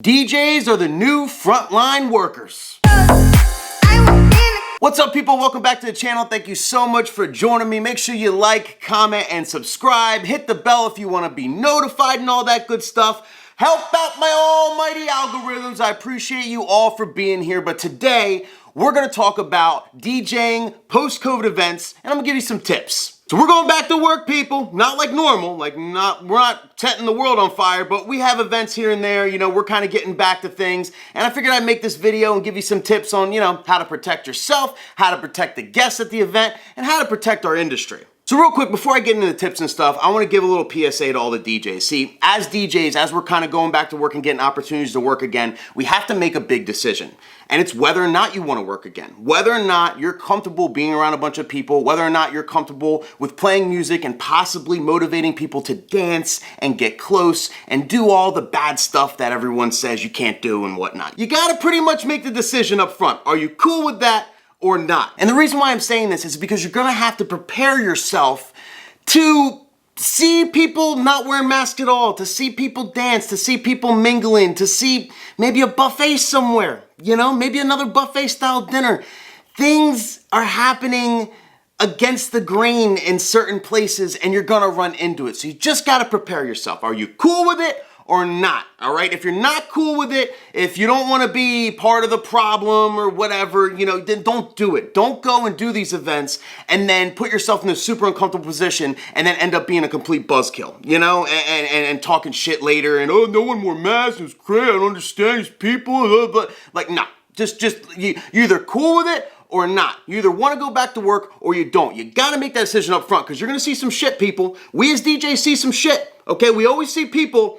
DJs are the new frontline workers. What's up, people? Welcome back to the channel. Thank you so much for joining me. Make sure you like, comment, and subscribe. Hit the bell if you want to be notified and all that good stuff. Help out my almighty algorithms. I appreciate you all for being here. But today, we're going to talk about DJing, post-COVID events, and I'm going to give you some tips. So we're going back to work, people. Not like normal, we're not setting the world on fire, but we have events here and there. You know, we're kind of getting back to things. And I figured I'd make this video and give you some tips on, how to protect yourself, how to protect the guests at the event, and how to protect our industry. So real quick, before I get into the tips and stuff, I want to give a little PSA to all the DJs. See, as DJs, as we're kind of going back to work and getting opportunities to work again, we have to make a big decision. And it's whether or not you want to work again. Whether or not you're comfortable being around a bunch of people, whether or not you're comfortable with playing music and possibly motivating people to dance and get close and do all the bad stuff that everyone says you can't do and whatnot. You got to pretty much make the decision up front. Are you cool with that or not? And the reason why I'm saying this is because you're gonna have to prepare yourself to see people not wearing masks at all, to see people dance, to see people mingling, to see maybe a buffet somewhere, maybe another buffet style dinner. Things are happening against the grain in certain places and you're gonna run into it. So you just gotta prepare yourself. Are you cool with it or not? All right, if you're not cool with it, if you don't want to be part of the problem or whatever, then don't do it. Don't go and do these events and then put yourself in a super uncomfortable position and then end up being a complete buzzkill, and talking shit later and, oh, no one wore masks, it's crazy, I don't understand these people, but like, no, just you're either cool with it or not. You either want to go back to work or you don't. You got to make that decision up front because you're going to see some shit, people. We as DJs see some shit, okay? We always see people,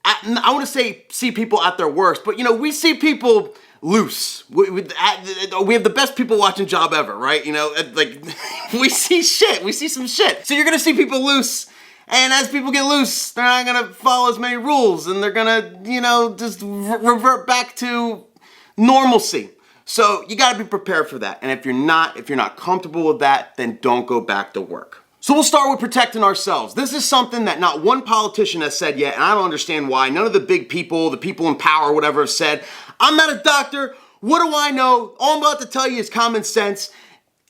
I want to say see people at their worst, but we see people loose. We have the best people watching job ever, right? Like we see shit, we see some shit. So you're gonna see people loose, and as people get loose, they're not gonna follow as many rules, and they're gonna, just revert back to normalcy. So you gotta be prepared for that. And if you're not comfortable with that, then don't go back to work. So we'll start with protecting ourselves. This is something that not one politician has said yet, and I don't understand why. None of the big people, the people in power, whatever, have said. I'm not a doctor. What do I know? All I'm about to tell you is common sense.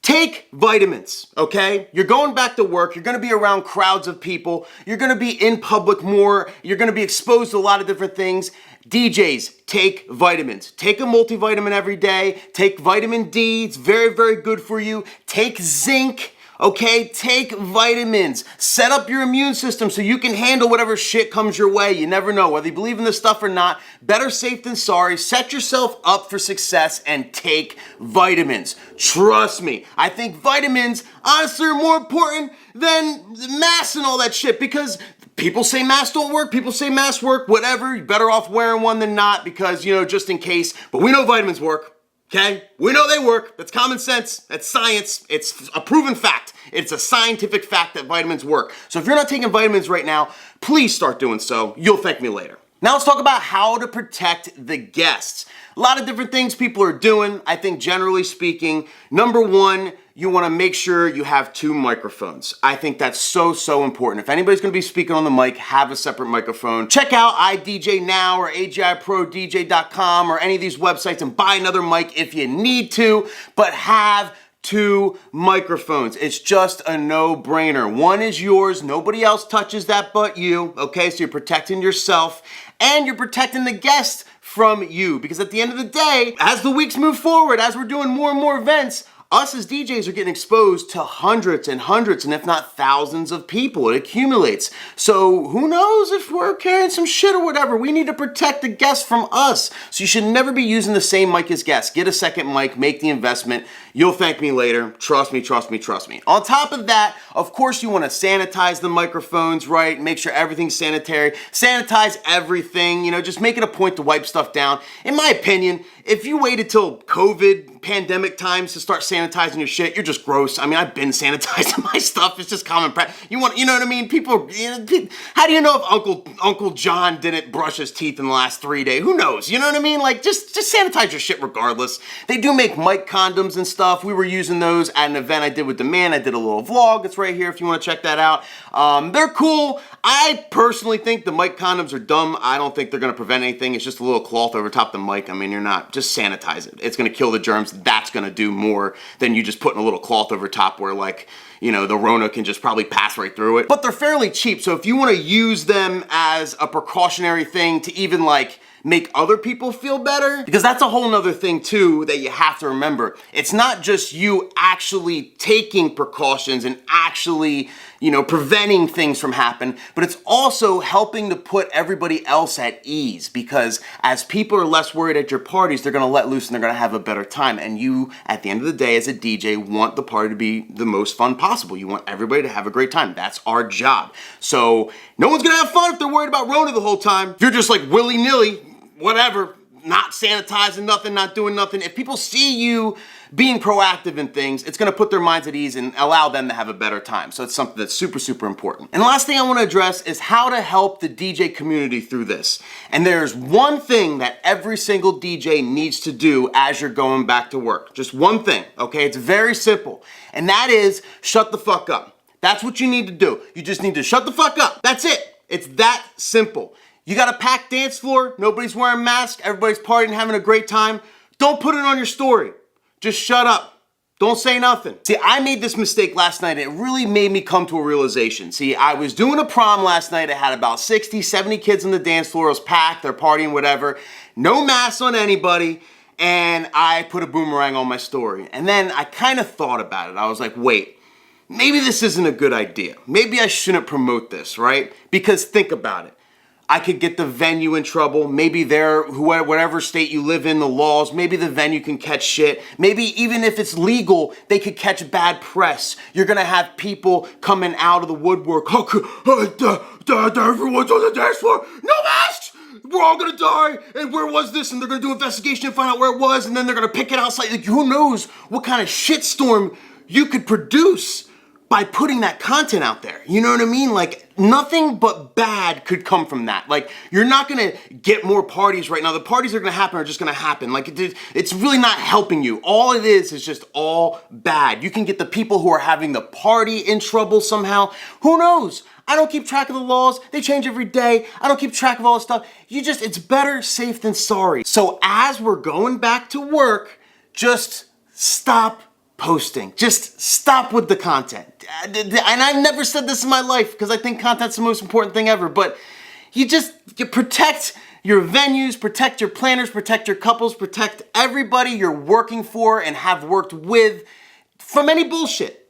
Take vitamins, okay? You're going back to work. You're gonna be around crowds of people. You're gonna be in public more. You're gonna be exposed to a lot of different things. DJs, take vitamins. Take a multivitamin every day. Take vitamin D. It's very, very good for you. Take zinc. Okay, take vitamins. Set up your immune system so you can handle whatever shit comes your way. You never know, whether you believe in this stuff or not. Better safe than sorry. Set yourself up for success and take vitamins. Trust me, I think vitamins honestly are more important than masks and all that shit because people say masks don't work, people say masks work, whatever. You're better off wearing one than not because, just in case. But we know vitamins work. Okay? We know they work. That's common sense. That's science. It's a proven fact. It's a scientific fact that vitamins work. So if you're not taking vitamins right now, please start doing so. You'll thank me later. Now let's talk about how to protect the guests. A lot of different things people are doing. I think generally speaking, number one, you want to make sure you have 2 microphones. I think that's so important. If anybody's going to be speaking on the mic, have a separate microphone. Check out iDJ Now or AGIProDJ.com or any of these websites and buy another mic if you need to, but have 2 microphones. It's just a no-brainer. One is yours. Nobody else touches that but you. Okay, so you're protecting yourself and you're protecting the guests from you. Because at the end of the day, as the weeks move forward, as we're doing more and more events, us as DJs are getting exposed to hundreds and if not thousands of people. It accumulates. So who knows if we're carrying some shit or whatever. We need to protect the guests from us. So you should never be using the same mic as guests. Get a second mic, make the investment. You'll thank me later. Trust me, trust me, trust me. On top of that, of course you want to sanitize the microphones, right? Make sure everything's sanitary. Sanitize everything, just make it a point to wipe stuff down. In my opinion, if you waited till COVID pandemic times to start sanitizing your shit, you're just gross. I mean, I've been sanitizing my stuff. It's just common practice. You know what I mean? People, how do you know if Uncle John didn't brush his teeth in the last 3 days? Who knows? You know what I mean? Like, just sanitize your shit regardless. They do make mic condoms and stuff. We were using those at an event I did with the man. I did a little vlog. It's right here if you want to check that out. They're cool. I personally think the mic condoms are dumb. I don't think they're gonna prevent anything. It's just a little cloth over top the mic. I mean, you're not, just sanitize it. It's gonna kill the germs. That's gonna do more than you just putting a little cloth over top where, like, you know, the Rona can just probably pass right through it. But they're fairly cheap, so if you wanna use them as a precautionary thing to even like make other people feel better, because that's a whole nother thing too that you have to remember. It's not just you actually taking precautions and actually, you know, preventing things from happening, but it's also helping to put everybody else at ease, because as people are less worried at your parties, they're gonna let loose and they're gonna have a better time. And you, at the end of the day, as a DJ, want the party to be the most fun possible. You want everybody to have a great time. That's our job. So no one's gonna have fun if they're worried about Rona the whole time. If you're just like willy-nilly, whatever, not sanitizing nothing, not doing nothing. If people see you being proactive in things, it's gonna put their minds at ease and allow them to have a better time. So it's something that's super, super important. And the last thing I wanna address is how to help the DJ community through this. And there's one thing that every single DJ needs to do as you're going back to work. Just one thing, okay? It's very simple. And that is shut the fuck up. That's what you need to do. You just need to shut the fuck up. That's it. It's that simple. You got a packed dance floor, nobody's wearing masks, everybody's partying, having a great time. Don't put it on your story. Just shut up. Don't say nothing. See, I made this mistake last night. It really made me come to a realization. See, I was doing a prom last night. I had about 60, 70 kids on the dance floor. It was packed, they're partying, whatever. No masks on anybody. And I put a boomerang on my story. And then I kind of thought about it. I was like, wait, maybe this isn't a good idea. Maybe I shouldn't promote this, right? Because think about it. I could get the venue in trouble. Maybe whatever state you live in, the laws, maybe the venue can catch shit. Maybe even if it's legal, they could catch bad press. You're gonna have people coming out of the woodwork. Everyone's on the dance floor. No masks! We're all gonna die. And where was this? And they're gonna do an investigation and find out where it was. And then they're gonna pick it outside. Like, who knows what kind of shitstorm you could produce by putting that content out there. You know what I mean? Like, nothing but bad could come from that. Like, you're not gonna get more parties right now. The parties that are gonna happen are just gonna happen. Like, it's really not helping you. All it is just all bad. You can get the people who are having the party in trouble somehow. Who knows? I don't keep track of the laws. They change every day. I don't keep track of all this stuff. It's better safe than sorry. So as we're going back to work, just stop posting. Just stop with the content. And I've never said this in my life because I think content's the most important thing ever, but you protect your venues, protect your planners, protect your couples, protect everybody you're working for and have worked with from any bullshit.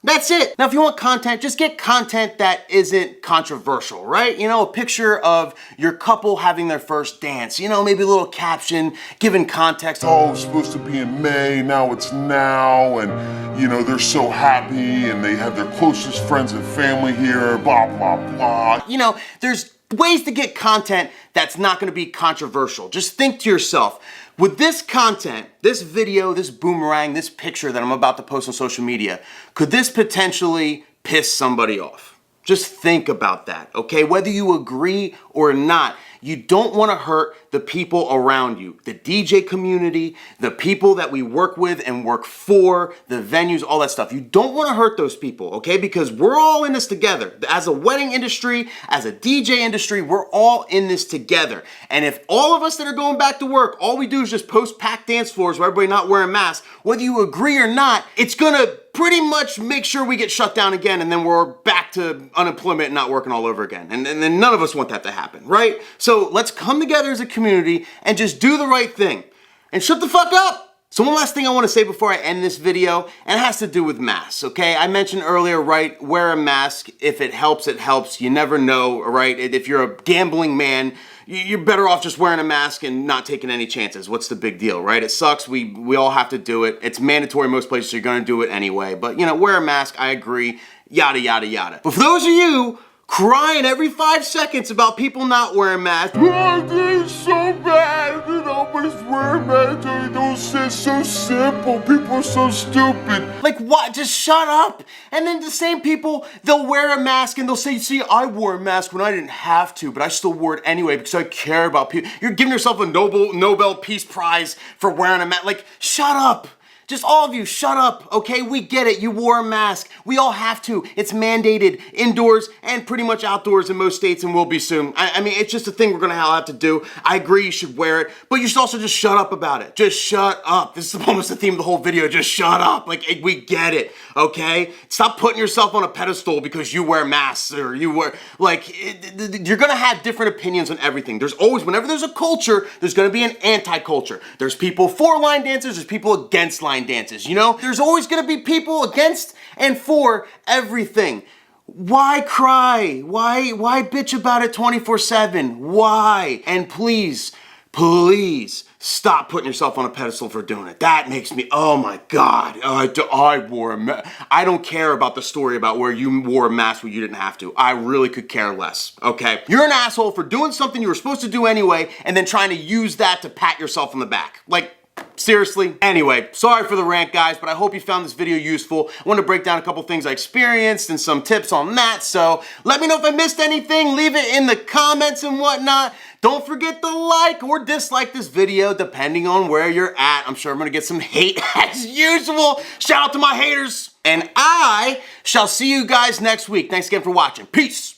That's it. Now, if you want content, just get content that isn't controversial, right? You know, a picture of your couple having their first dance, you know, maybe a little caption, giving context. Oh, it was supposed to be in May, now it's now, and, you know, they're so happy, and they have their closest friends and family here, blah, blah, blah. You know, there's ways to get content that's not gonna be controversial. Just think to yourself, with this content, this video, this boomerang, this picture that I'm about to post on social media, could this potentially piss somebody off? Just think about that, okay? Whether you agree or not, you don't want to hurt the people around you, the DJ community, the people that we work with and work for, the venues, all that stuff. You don't want to hurt those people, okay? Because we're all in this together. As a wedding industry, as a DJ industry, we're all in this together. And if all of us that are going back to work, all we do is just post packed dance floors where everybody not wearing masks, whether you agree or not, it's gonna pretty much make sure we get shut down again, and then we're back to unemployment and not working all over again. And then none of us want that to happen, right? So let's come together as a community and just do the right thing and shut the fuck up. So one last thing I want to say before I end this video, and it has to do with masks, okay? I mentioned earlier, right, wear a mask. If it helps, it helps. You never know, right? If you're a gambling man, you're better off just wearing a mask and not taking any chances. What's the big deal, right? It sucks. We all have to do it. It's mandatory in most places. You're going to do it anyway. But, you know, wear a mask. I agree. Yada, yada, yada. But for those of you crying every 5 seconds about people not wearing masks. Oh, this is so bad. Nobody's wearing masks. It's so simple. People are so stupid. Like what? Just shut up. And then the same people, they'll wear a mask and they'll say, see, I wore a mask when I didn't have to, but I still wore it anyway because I care about people. You're giving yourself a Nobel Peace Prize for wearing a mask. Like, shut up. Just all of you, shut up, okay? We get it, you wore a mask. We all have to. It's mandated indoors and pretty much outdoors in most states and will be soon. I mean, it's just a thing we're gonna have to do. I agree you should wear it, but you should also just shut up about it. Just shut up. This is almost the theme of the whole video. Just shut up. Like, we get it, okay? Stop putting yourself on a pedestal because you wear masks or you wear, you're gonna have different opinions on everything. There's always, whenever there's a culture, there's gonna be an anti-culture. There's people for line dances, there's people against line dances, you know? There's always gonna be people against and for everything. Why cry? Why bitch about it 24/7? Why? And please stop putting yourself on a pedestal for doing it. That makes me, oh my God, I wore a mask. I don't care about the story about where you wore a mask where you didn't have to. I really could care less, okay? You're an asshole for doing something you were supposed to do anyway and then trying to use that to pat yourself on the back. Like, seriously? Anyway, sorry for the rant, guys, but I hope you found this video useful. I want to break down a couple things I experienced and some tips on that, so let me know if I missed anything. Leave it in the comments and whatnot. Don't forget to like or dislike this video, depending on where you're at. I'm sure I'm gonna get some hate as usual. Shout out to my haters. And I shall see you guys next week. Thanks again for watching. Peace.